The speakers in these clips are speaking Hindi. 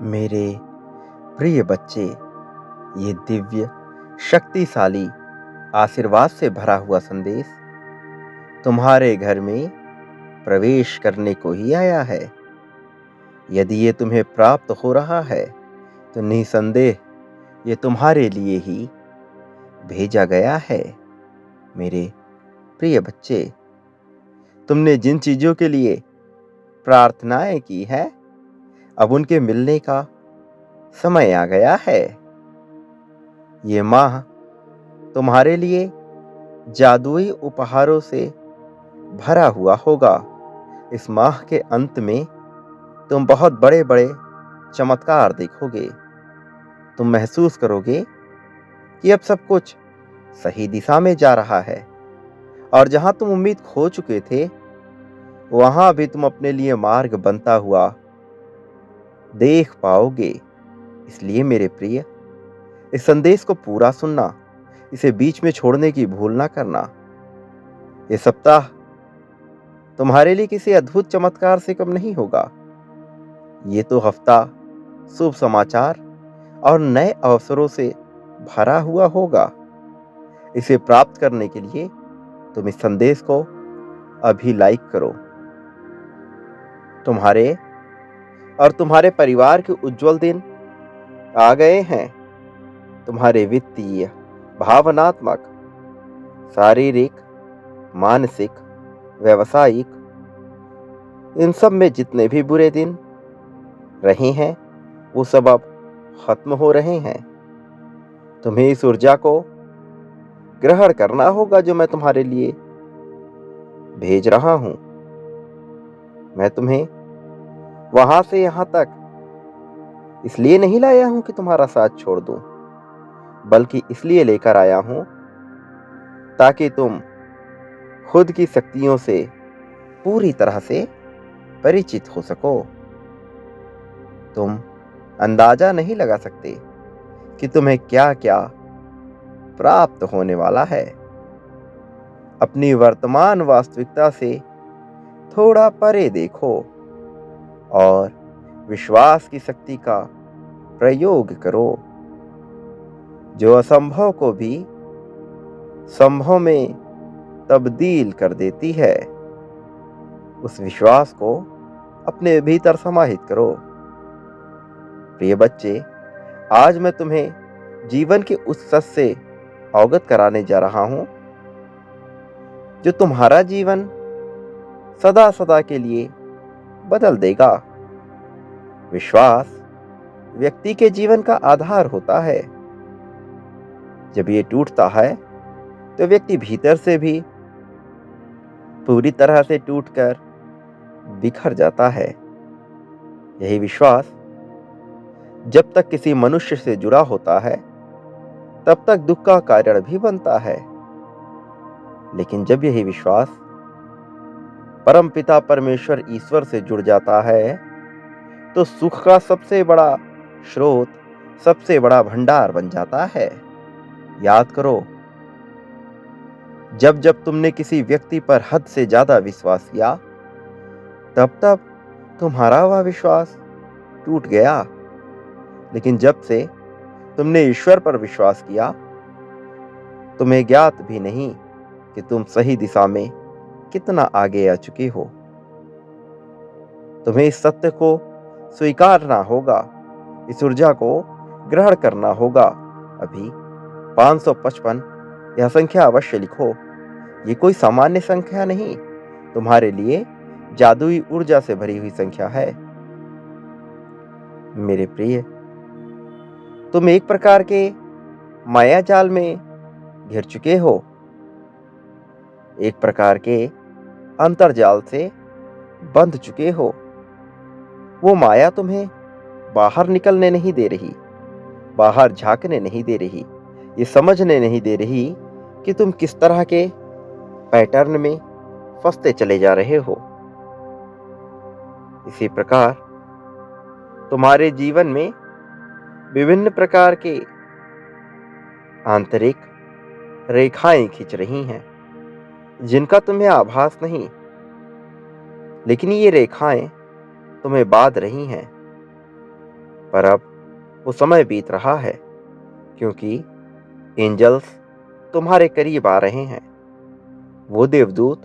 मेरे प्रिय बच्चे, ये दिव्य, शक्तिशाली, आशीर्वाद से भरा हुआ संदेश तुम्हारे घर में प्रवेश करने को ही आया है। यदि ये तुम्हें प्राप्त हो रहा है, तो निसंदेह ये तुम्हारे लिए ही भेजा गया है। मेरे प्रिय बच्चे, तुमने जिन चीजों के लिए प्रार्थनाएं की है, अब उनके मिलने का समय आ गया है। ये माह तुम्हारे लिए जादुई उपहारों से भरा हुआ होगा। इस माह के अंत में तुम बहुत बड़े-बड़े चमत्कार देखोगे। तुम महसूस करोगे कि अब सब कुछ सही दिशा में जा रहा है और जहां तुम उम्मीद खो चुके थे, वहां भी तुम अपने लिए मार्ग बनता हुआ देख पाओगे। इसलिए मेरे प्रिय, इस संदेश को पूरा सुनना, इसे बीच में छोड़ने की भूल ना करना। ये सप्ताह तुम्हारे लिए किसी अद्भुत चमत्कार से कम नहीं होगा। ये तो हफ्ता शुभ समाचार और नए अवसरों से भरा हुआ होगा। इसे प्राप्त करने के लिए तुम इस संदेश को अभी लाइक करो। तुम्हारे और तुम्हारे परिवार के उज्जवल दिन आ गए हैं। तुम्हारे वित्तीय, भावनात्मक, शारीरिक, मानसिक, व्यावसायिक, इन सब में जितने भी बुरे दिन रहे हैं, वो सब अब खत्म हो रहे हैं। तुम्हें इस ऊर्जा को ग्रहण करना होगा जो मैं तुम्हारे लिए भेज रहा हूं। मैं तुम्हें वहां से यहां तक इसलिए नहीं लाया हूं कि तुम्हारा साथ छोड़ दूं, बल्कि इसलिए लेकर आया हूं ताकि तुम खुद की शक्तियों से पूरी तरह से परिचित हो सको। तुम अंदाजा नहीं लगा सकते कि तुम्हें क्या-क्या प्राप्त होने वाला है। अपनी वर्तमान वास्तविकता से थोड़ा परे देखो और विश्वास की शक्ति का प्रयोग करो, जो असंभव को भी संभव में तब्दील कर देती है। उस विश्वास को अपने भीतर समाहित करो। प्रिय बच्चे, आज मैं तुम्हें जीवन के उस सच से अवगत कराने जा रहा हूं जो तुम्हारा जीवन सदा सदा के लिए बदल देगा। विश्वास व्यक्ति के जीवन का आधार होता है। जब ये टूटता है, तो व्यक्ति भीतर से भी पूरी तरह से टूटकर बिखर जाता है। यही विश्वास जब तक किसी मनुष्य से जुड़ा होता है, तब तक दुख का कारण भी बनता है। लेकिन जब यही विश्वास परमपिता परमेश्वर ईश्वर से जुड़ जाता है, तो सुख का सबसे बड़ा स्रोत, सबसे बड़ा भंडार बन जाता है। याद करो, जब जब तुमने किसी व्यक्ति पर हद से ज्यादा विश्वास किया, तब तब तुम्हारा वह विश्वास टूट गया। लेकिन जब से तुमने ईश्वर पर विश्वास किया, तुम्हें ज्ञात भी नहीं कि तुम सही दिशा में कितना आगे आ चुके हो। तुम्हें इस सत्य को स्वीकारना होगा, इस ऊर्जा को ग्रहण करना होगा। अभी 555 यह संख्या अवश्य लिखो। ये कोई सामान्य संख्या नहीं, तुम्हारे लिए जादुई ऊर्जा से भरी हुई संख्या है। मेरे प्रिय, तुम एक प्रकार के माया जाल में घिर चुके हो, एक प्रकार के अंतर्जाल से बंध चुके हो। वो माया तुम्हें बाहर निकलने नहीं दे रही, बाहर झांकने नहीं दे रही, ये समझने नहीं दे रही कि तुम किस तरह के पैटर्न में फंसते चले जा रहे हो। इसी प्रकार तुम्हारे जीवन में विभिन्न प्रकार के आंतरिक रेखाएं खींच रही हैं, जिनका तुम्हें आभास नहीं, लेकिन ये रेखाएं तुम्हें बांध रही हैं। पर अब वो समय बीत रहा है, क्योंकि एंजल्स तुम्हारे करीब आ रहे हैं। वो देवदूत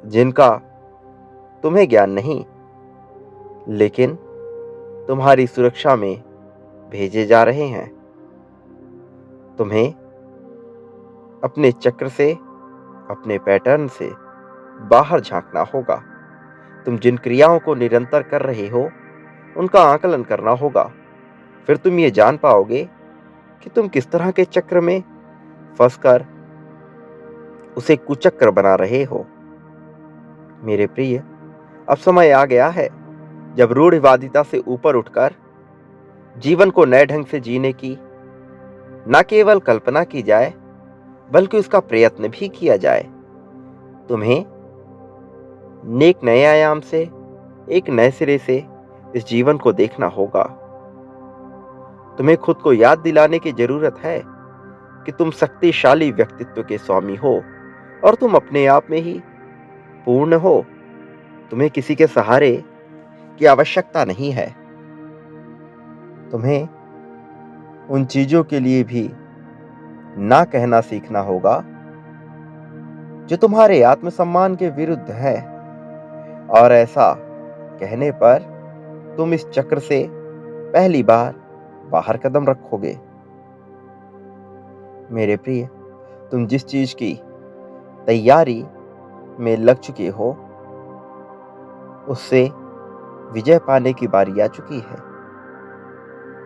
जिनका तुम्हें ज्ञान नहीं, लेकिन तुम्हारी सुरक्षा में भेजे जा रहे हैं। तुम्हें अपने चक्र से, अपने पैटर्न से बाहर झांकना होगा। तुम जिन क्रियाओं को निरंतर कर रहे हो, उनका आकलन करना होगा। फिर तुम ये जान पाओगे कि तुम किस तरह के चक्र में फंसकर उसे कुचक्र बना रहे हो। मेरे प्रिय, अब समय आ गया है जब रूढ़िवादिता से ऊपर उठकर जीवन को नए ढंग से जीने की न केवल कल्पना की जाए, बल्कि उसका प्रयत्न भी किया जाए। तुम्हें एक नए आयाम से, एक नए सिरे से इस जीवन को देखना होगा। तुम्हें खुद को याद दिलाने की जरूरत है कि तुम शक्तिशाली व्यक्तित्व के स्वामी हो और तुम अपने आप में ही पूर्ण हो। तुम्हें किसी के सहारे की आवश्यकता नहीं है। तुम्हें उन चीजों के लिए भी ना कहना सीखना होगा जो तुम्हारे आत्मसम्मान के विरुद्ध है, और ऐसा कहने पर तुम इस चक्र से पहली बार बाहर कदम रखोगे। मेरे प्रिय, तुम जिस चीज की तैयारी में लग चुके हो, उससे विजय पाने की बारी आ चुकी है।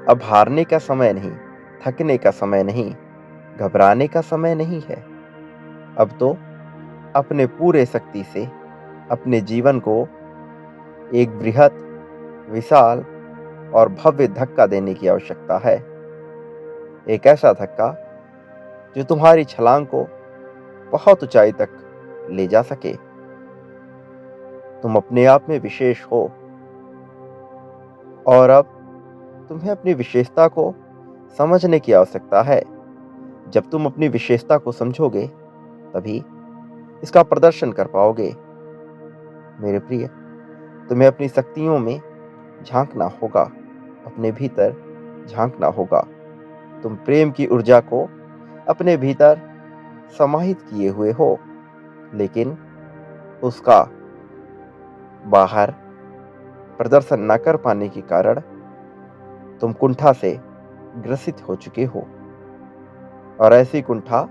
अब हारने का समय नहीं, थकने का समय नहीं, घबराने का समय नहीं है। अब तो अपने पूरे शक्ति से अपने जीवन को एक बृहत, विशाल और भव्य धक्का देने की आवश्यकता है। एक ऐसा धक्का जो तुम्हारी छलांग को बहुत ऊंचाई तक ले जा सके। तुम अपने आप में विशेष हो, और अब तुम्हें अपनी विशेषता को समझने की आवश्यकता है। जब तुम अपनी विशेषता को समझोगे, तभी इसका प्रदर्शन कर पाओगे। मेरे प्रिय, तुम्हें अपनी शक्तियों में झांकना होगा, अपने भीतर झांकना होगा। तुम प्रेम की ऊर्जा को अपने भीतर समाहित किए हुए हो, लेकिन उसका बाहर प्रदर्शन न कर पाने के कारण तुम कुंठा से ग्रसित हो चुके हो। और ऐसी कुंठा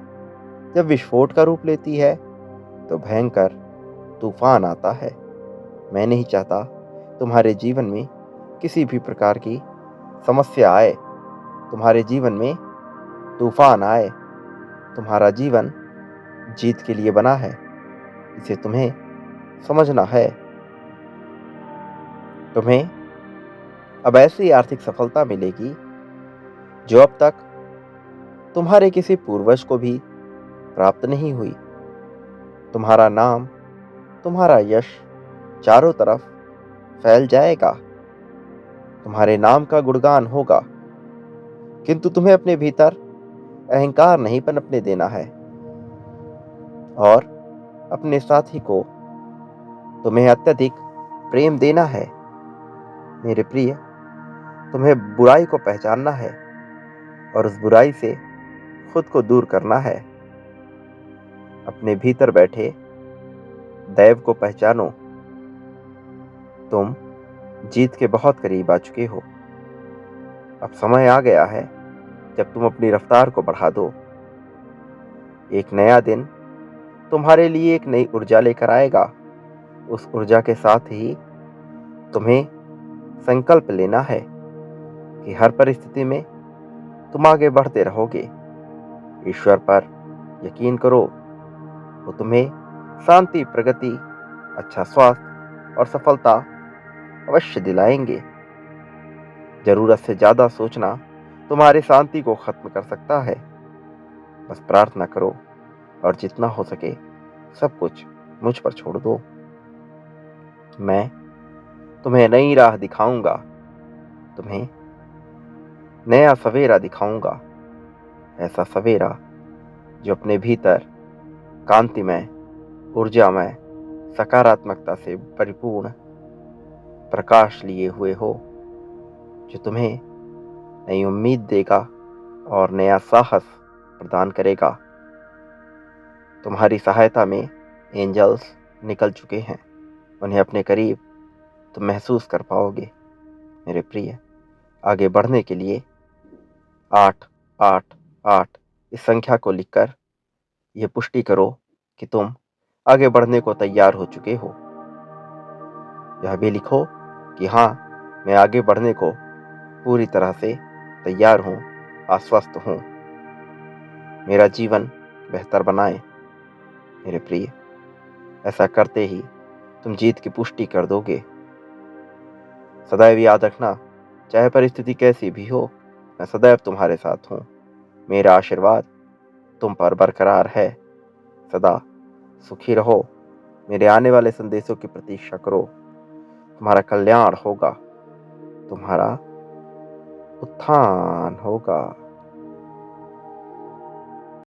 जब विस्फोट का रूप लेती है, तो भयंकर तूफान आता है। मैं नहीं चाहता तुम्हारे जीवन में किसी भी प्रकार की समस्या आए, तुम्हारे जीवन में तूफान आए। तुम्हारा जीवन जीत के लिए बना है, इसे तुम्हें समझना है। तुम्हें अब ऐसी आर्थिक सफलता मिलेगी जो अब तक तुम्हारे किसी पूर्वज को भी प्राप्त नहीं हुई। तुम्हारा नाम, तुम्हारा यश चारों तरफ फैल जाएगा। तुम्हारे नाम का गुणगान होगा, किंतु तुम्हें अपने भीतर अहंकार नहीं पनपने देना है, और अपने साथी को तुम्हें अत्यधिक प्रेम देना है। मेरे प्रिय, तुम्हें बुराई को पहचानना है और उस बुराई से खुद को दूर करना है। अपने भीतर बैठे दैव को पहचानो। तुम जीत के बहुत करीब आ चुके हो। अब समय आ गया है जब तुम अपनी रफ्तार को बढ़ा दो। एक नया दिन तुम्हारे लिए एक नई ऊर्जा लेकर आएगा। उस ऊर्जा के साथ ही तुम्हें संकल्प लेना है कि हर परिस्थिति में तुम आगे बढ़ते रहोगे। ईश्वर पर यकीन करो, वो तुम्हें शांति, प्रगति, अच्छा स्वास्थ्य और सफलता अवश्य दिलाएंगे। जरूरत से ज्यादा सोचना तुम्हारी शांति को खत्म कर सकता है। बस प्रार्थना करो और जितना हो सके सब कुछ मुझ पर छोड़ दो। मैं तुम्हें नई राह दिखाऊंगा, तुम्हें नया सवेरा दिखाऊंगा। ऐसा सवेरा जो अपने भीतर कांतिमय, ऊर्जामय, सकारात्मकता से परिपूर्ण प्रकाश लिए हुए हो। जो तुम्हें नई उम्मीद देगा और नया साहस प्रदान करेगा। तुम्हारी सहायता में एंजल्स निकल चुके हैं। उन्हें अपने करीब तुम महसूस कर पाओगे। मेरे प्रिय, आगे बढ़ने के लिए 888 इस संख्या को लिखकर यह पुष्टि करो कि तुम आगे बढ़ने को तैयार हो चुके हो। यह भी लिखो कि हाँ, मैं आगे बढ़ने को पूरी तरह से तैयार हूँ, आश्वस्त हूँ। मेरा जीवन बेहतर बनाए। मेरे प्रिय, ऐसा करते ही तुम जीत की पुष्टि कर दोगे। सदैव याद रखना, चाहे परिस्थिति कैसी भी हो, मैं सदैव तुम्हारे साथ हूँ। मेरा आशीर्वाद तुम पर बरकरार है। सदा सुखी रहो। मेरे आने वाले संदेशों की प्रतीक्षा करो। तुम्हारा कल्याण होगा, तुम्हारा उत्थान होगा।